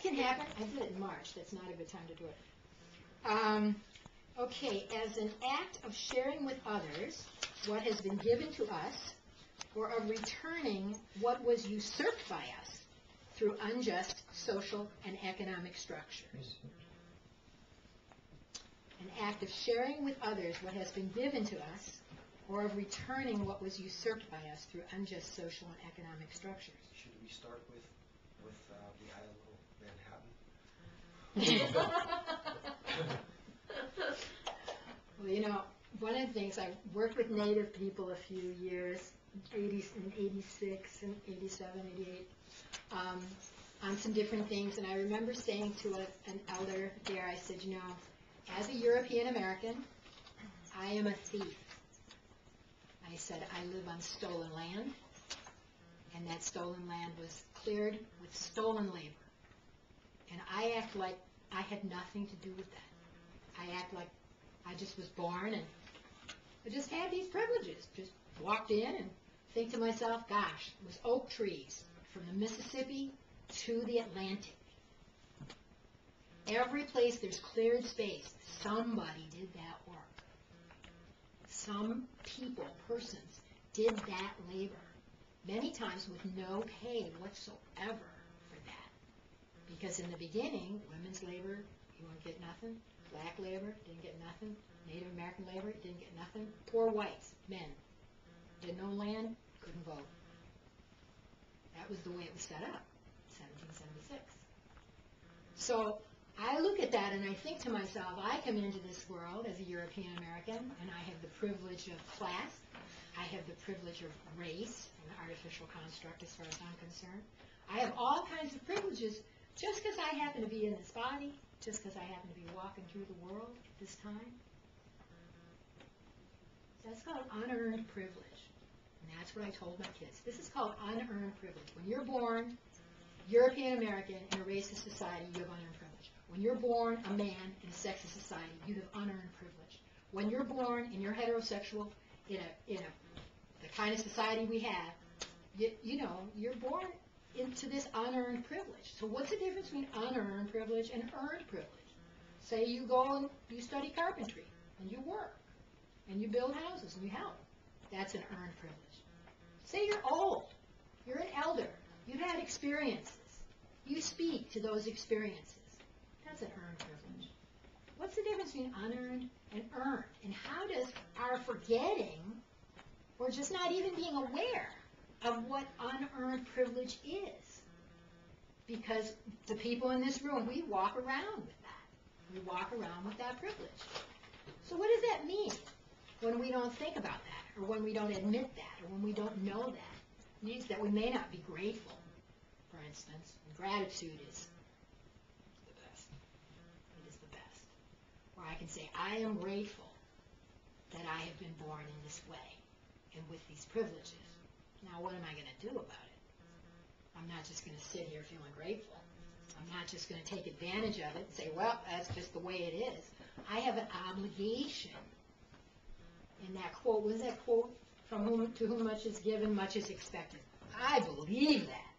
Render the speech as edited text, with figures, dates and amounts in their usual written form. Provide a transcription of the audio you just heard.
can happen. I did it in March. That's not a good time to do it. Okay, as an act of sharing with others what has been given to us, or of returning what was usurped by us through unjust social and economic structures. An act of sharing with others what has been given to us, or of returning what was usurped by us through unjust social and economic structures. Should we start with the Isle of Manhattan? Well, you know, one of the things, I worked with Native people a few years, in 86 and 87, 88, on some different things, and I remember saying to an elder there, I said, you know, as a European American, I am a thief. I said, I live on stolen land, and that stolen land was cleared with stolen labor. And I act like I had nothing to do with that. I act like I just was born and I just had these privileges. Just walked in and think to myself, gosh, it was oak trees from the Mississippi to the Atlantic. Every place there's cleared space, somebody did that work. Some people, persons, did that labor, many times with no pay whatsoever for that. Because in the beginning, women's labor, you wouldn't get nothing. Black labor, didn't get nothing. Native American labor, didn't get nothing. Poor whites, men, didn't own land, couldn't vote. That was the way it was set up, 1776. So I look at that and I think to myself, I come into this world as a European American, and I have the privilege of class. I have the privilege of race, an artificial construct as far as I'm concerned. I have all kinds of privileges just because I happen to be in this body, just because I happen to be walking through the world at this time. That's called unearned privilege. And that's what I told my kids. This is called unearned privilege. When you're born European American in a racist society, you have unearned privilege. When you're born a man in a sexist society, you have unearned privilege. When you're born and you're heterosexual in the kind of society we have, you know, you're born into this unearned privilege. So what's the difference between unearned privilege and earned privilege? Say you go and you study carpentry and you work and you build houses and you help. That's an earned privilege. Say you're old, you're an elder, you've had experiences, you speak to those experiences. That's an earned privilege. What's the difference between unearned and earned? And how does our forgetting, or just not even being aware of what unearned privilege is? Because the people in this room, we walk around with that. We walk around with that privilege. So what does that mean when we don't think about that, or when we don't admit that, or when we don't know that? It means that we may not be grateful, for instance. And gratitude is the best. It is the best. Or I can say, I am grateful that I have been born in this way and with these privileges. Now, what am I going to do about it? I'm not just going to sit here feeling grateful. I'm not just going to take advantage of it and say, well, that's just the way it is. I have an obligation. In that quote, was that quote, from whom to whom much is given, much is expected? I believe that.